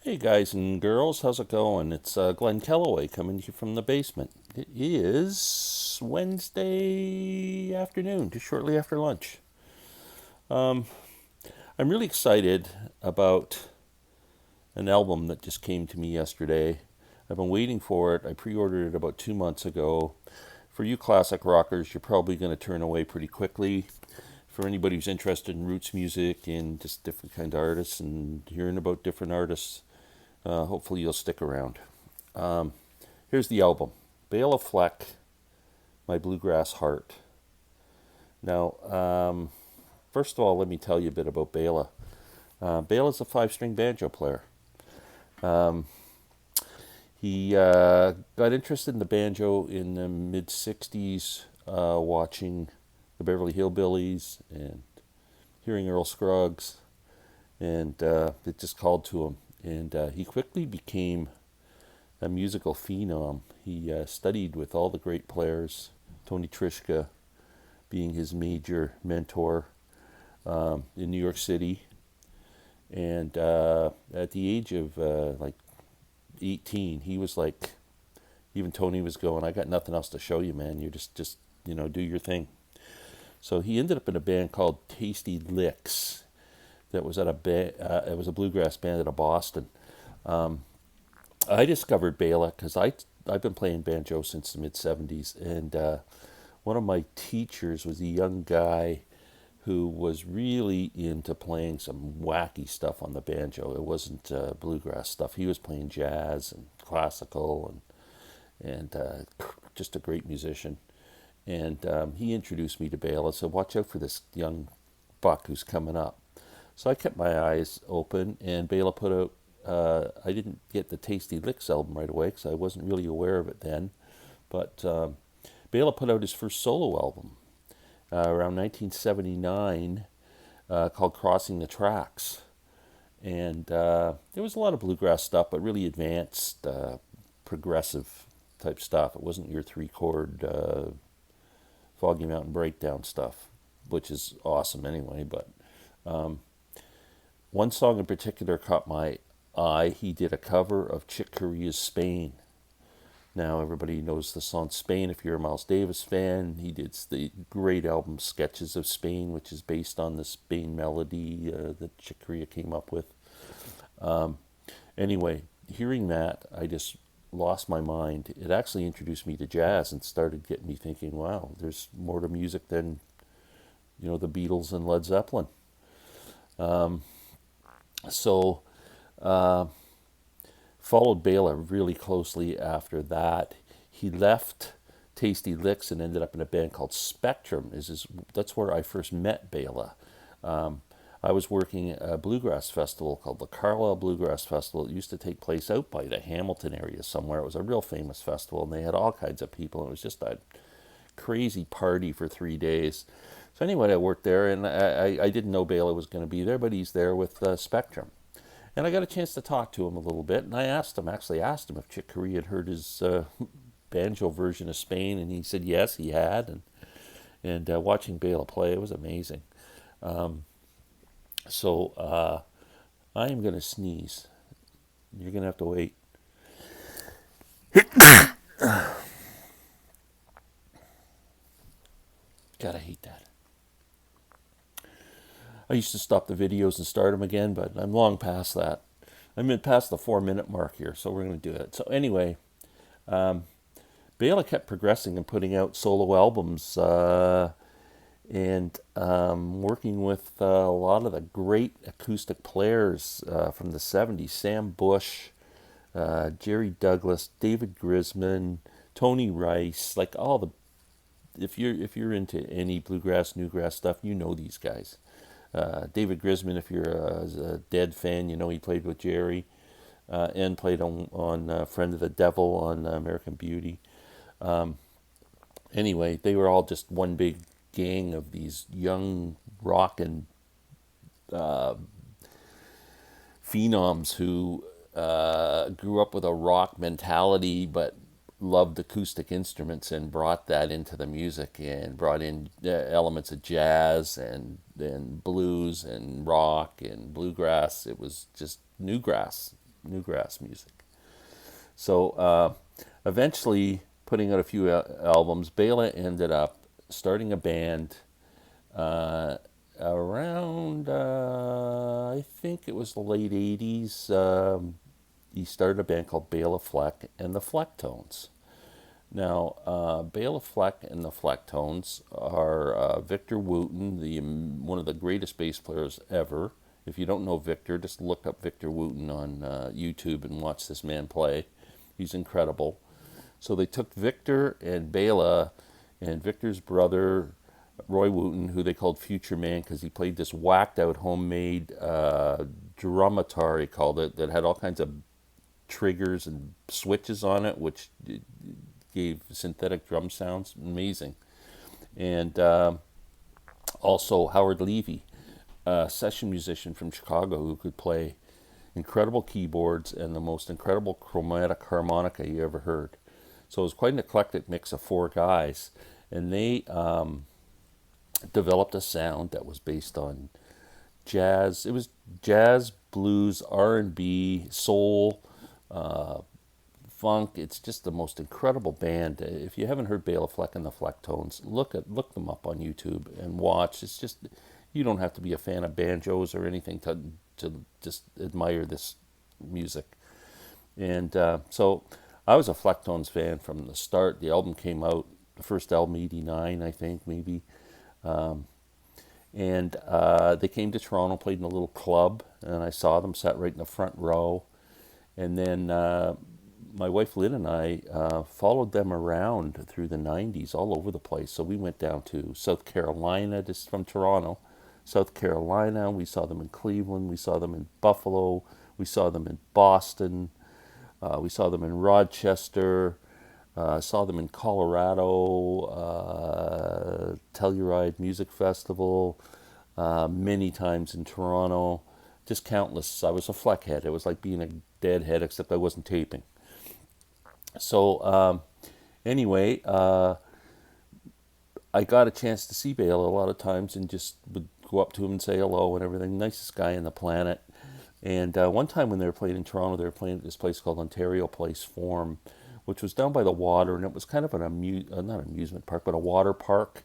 Hey guys and girls, how's it going? It's Glen Kellaway coming to you from the basement. It is Wednesday afternoon, just shortly after lunch. I'm really excited about an album that just came to me yesterday. I've been waiting for it. I pre-ordered it about 2 months ago. For you classic rockers, you're probably going to turn away pretty quickly. For anybody who's interested in roots music and just different kind of artists and hearing about different artists, hopefully you'll stick around. Um, Here's the album: Bela Fleck, My Bluegrass Heart. Now, first of all, let me tell you a bit about Bela. Bela's a five-string banjo player. Um, he got interested in the banjo in the mid 60s, watching the Beverly Hillbillies and hearing Earl Scruggs, and it just called to him. And he quickly became a musical phenom. He studied with all the great players, Tony Trischka being his major mentor in New York City. And at the age of like 18, he was like, even Tony was going, "I got nothing else to show you, man. You just do your thing." So he ended up in a band called Tasty Licks. That was at it was a bluegrass band out of Boston. Um, I discovered Bela because I've been playing banjo since the mid '70s, and one of my teachers was a young guy who was really into playing some wacky stuff on the banjo. It wasn't bluegrass stuff. He was playing jazz and classical and just a great musician. And he introduced me to Bela. So watch out for this young buck who's coming up. So I kept my eyes open, and Bela put out. I didn't get the Tasty Licks album right away because I wasn't really aware of it then. But Bela put out his first solo album around 1979 called Crossing the Tracks. And there was a lot of bluegrass stuff, but really advanced, progressive type stuff. It wasn't your three chord Foggy Mountain Breakdown stuff, which is awesome anyway. But um, one song in particular caught my eye. He did a cover of Chick Corea's Spain. Now everybody knows the song Spain if you're a Miles Davis fan. He did the great album Sketches of Spain, which is based on the Spain melody that Chick Corea came up with. Um, anyway, hearing that, I just lost my mind. It actually introduced me to jazz and started getting me thinking, wow, there's more to music than, the Beatles and Led Zeppelin. Um, so uh, followed Bela really closely after that. He left Tasty Licks and ended up in a band called Spectrum. That's where I first met Bela. Um, I was working at a bluegrass festival called the Carlisle Bluegrass Festival. It used to take place out by the Hamilton area somewhere. It was a real famous festival, and they had all kinds of people. It was just a crazy party for 3 days. So anyway, I worked there, and I didn't know Bela was going to be there, but he's there with Spectrum. And I got a chance to talk to him a little bit, and I actually asked him if Chick Corea had heard his banjo version of Spain, and he said yes, he had. And watching Bela play, it was amazing. Um, so I am going to sneeze. You're going to have to wait. God, I hate that. I used to stop the videos and start them again, but I'm long past that. I'm in past the 4 minute mark here, so we're going to do it. So anyway, um, Bela kept progressing and putting out solo albums and working with a lot of the great acoustic players from the '70s: Sam Bush, Jerry Douglas, David Grisman, Tony Rice. Like all the, if you're into any bluegrass, newgrass stuff, you know these guys. David Grisman, if you're a Dead fan, he played with Jerry and played on Friend of the Devil on American Beauty. Um, anyway, they were all just one big gang of these young rock and uh, phenoms who grew up with a rock mentality but loved acoustic instruments and brought that into the music and brought in elements of jazz and blues and rock and bluegrass. It was just newgrass, newgrass music. So eventually, putting out a few albums, Bela ended up starting a band around, I think it was the late 80s. He started a band called Bela Fleck and the Flecktones. Now, Bela Fleck and the Flecktones are Victor Wooten, one of the greatest bass players ever. If you don't know Victor, just look up Victor Wooten on YouTube and watch this man play. He's incredible. So they took Victor and Bela and Victor's brother, Roy Wooten, who they called Future Man because he played this whacked out homemade drumatar, he called it, that had all kinds of triggers and switches on it, which gave synthetic drum sounds. Amazing. And also Howard Levy, a session musician from Chicago who could play incredible keyboards and the most incredible chromatic harmonica you ever heard. So it was quite an eclectic mix of four guys. And they developed a sound that was based on jazz. It was jazz, blues, R&B, soul, funk. It's just the most incredible band. If you haven't heard Bela Fleck and the Flecktones, look them up on YouTube and watch. It's just, you don't have to be a fan of banjos or anything to just admire this music. And so I was a Flecktones fan from the start. The album came out, the first album, 89, I think, maybe. And they came to Toronto, played in a little club, and I saw them, sat right in the front row. And then my wife Lynn and I followed them around through the 90s all over the place. So we went down to South Carolina, just from Toronto, South Carolina. We saw them in Cleveland. We saw them in Buffalo. We saw them in Boston. We saw them in Rochester. Saw them in Colorado, Telluride Music Festival, many times in Toronto, just countless. I was a Fleckhead. It was like being a deadhead, except I wasn't taping. So anyway, I got a chance to see Bela a lot of times and just would go up to him and say hello and everything. Nicest guy on the planet. And one time when they were playing in Toronto, they were playing at this place called Ontario Place Forum, which was down by the water, and it was kind of an not amusement park, but a water park,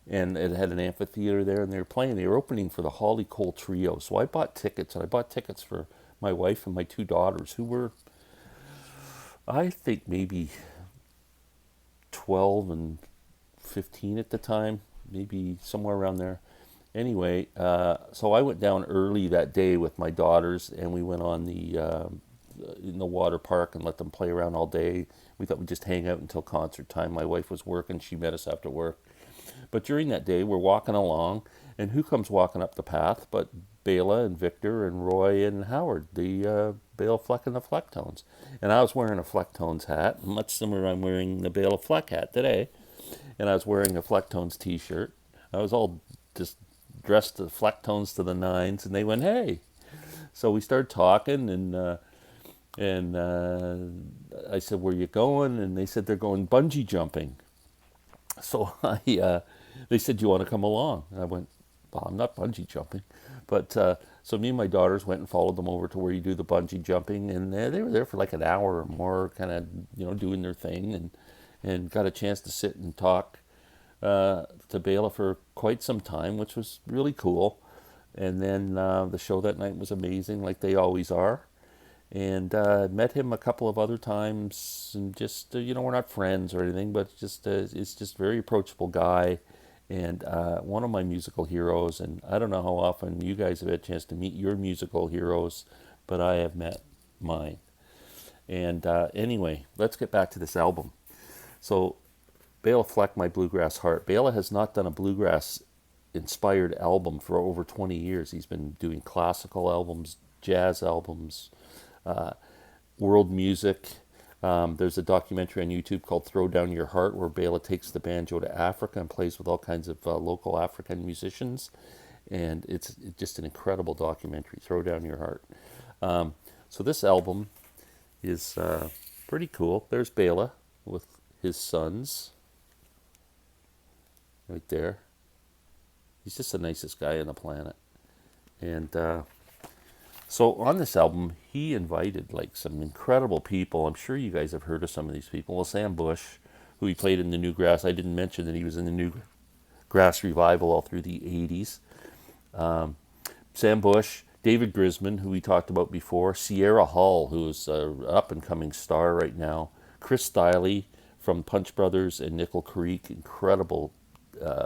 and it had an amphitheater there, and they were opening for the Holly Cole Trio. So I bought tickets, and I bought tickets for my wife and my two daughters, who were, I think, maybe 12 and 15 at the time, maybe somewhere around there. Anyway, so I went down early that day with my daughters, and we went on in the water park and let them play around all day. We thought we'd just hang out until concert time. My wife was working. She met us after work. But during that day, we're walking along, and who comes walking up the path but Bela and Victor and Roy and Howard, the Bela Fleck and the Flecktones. And I was wearing a Flecktones hat, much similar I'm wearing the Bela Fleck hat today. And I was wearing a Flecktones t-shirt. I was all just dressed to Flecktones to the nines, and they went, hey. So we started talking, and I said, where you going? And they said, they're going bungee jumping. So they said, do you want to come along? And I went, well, I'm not bungee jumping. But so me and my daughters went and followed them over to where you do the bungee jumping. And they were there for like an hour or more, kind of, doing their thing, and got a chance to sit and talk to Bela for quite some time, which was really cool. And then the show that night was amazing, like they always are. And met him a couple of other times, and just we're not friends or anything, but it's just a very approachable guy, and one of my musical heroes. And I don't know how often you guys have had a chance to meet your musical heroes, but I have met mine. And anyway, let's get back to this album. So Bela Fleck, My Bluegrass Heart. Bela has not done a bluegrass inspired album for over 20 years. He's been doing classical albums, jazz albums, world music. There's a documentary on YouTube called Throw Down Your Heart, where Bela takes the banjo to Africa and plays with all kinds of local African musicians. And it's just an incredible documentary, Throw Down Your Heart. So this album is pretty cool. There's Bela with his sons right there. He's just the nicest guy on the planet. And so on this album, he invited like some incredible people. I'm sure you guys have heard of some of these people. Well, Sam Bush, who he played in the Newgrass. I didn't mention that he was in the Newgrass revival all through the 80s. Sam Bush, David Grisman, who we talked about before, Sierra Hull, who is an up-and-coming star right now, Chris Stiley from Punch Brothers and Nickel Creek, incredible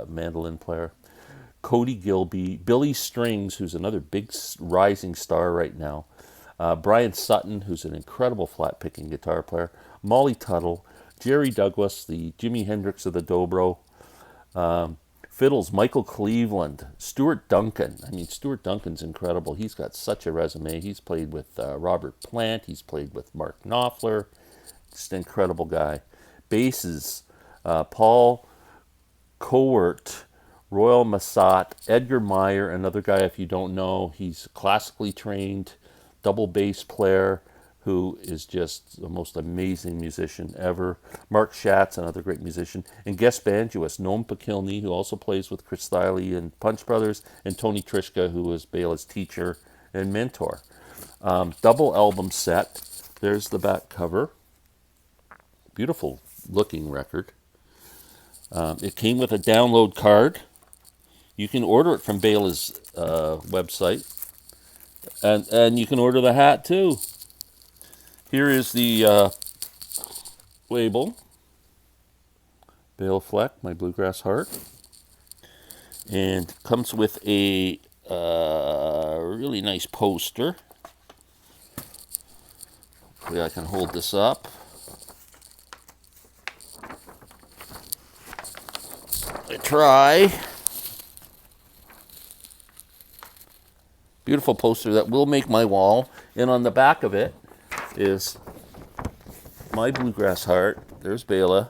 mandolin player, Cody Gilby, Billy Strings, who's another big rising star right now, Brian Sutton, who's an incredible flat-picking guitar player, Molly Tuttle, Jerry Douglas, the Jimi Hendrix of the dobro, fiddles, Michael Cleveland, Stuart Duncan. I mean, Stuart Duncan's incredible. He's got such a resume. He's played with Robert Plant. He's played with Mark Knopfler. Just an incredible guy. Basses, Paul Cowart, Royal Massat, Edgar Meyer, another guy if you don't know. He's a classically trained double bass player who is just the most amazing musician ever. Mark Schatz, another great musician. And guest banjoist, Noam Pakilny, who also plays with Chris Stiley and Punch Brothers, and Tony Trischka, who was Bela's teacher and mentor. Double album set. There's the back cover. Beautiful looking record. It came with a download card. You can order it from Bela's website. And you can order the hat too. Here is the label. Bela Fleck, My Bluegrass Heart. And comes with a really nice poster. Hopefully I can hold this up. I try. Beautiful poster that will make my wall. And on the back of it is My Bluegrass Heart. There's Bela.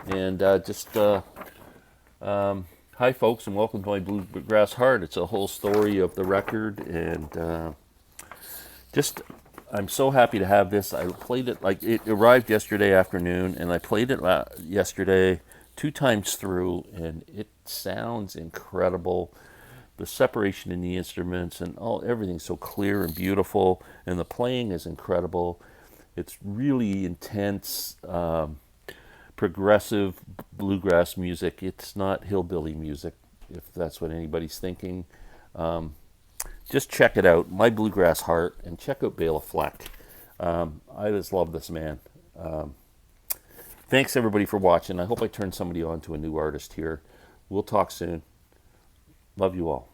And hi folks, and welcome to My Bluegrass Heart. It's a whole story of the record, and I'm so happy to have this. I played it, like, it arrived yesterday afternoon, and I played it yesterday 2 times through, and it sounds incredible. The separation in the instruments and everything's so clear and beautiful, and the playing is incredible. It's really intense, progressive bluegrass music. It's not hillbilly music, if that's what anybody's thinking. Just check it out, My Bluegrass Heart, and check out Bela Fleck. I just love this man. Thanks everybody for watching. I hope I turned somebody on to a new artist here. We'll talk soon. Love you all.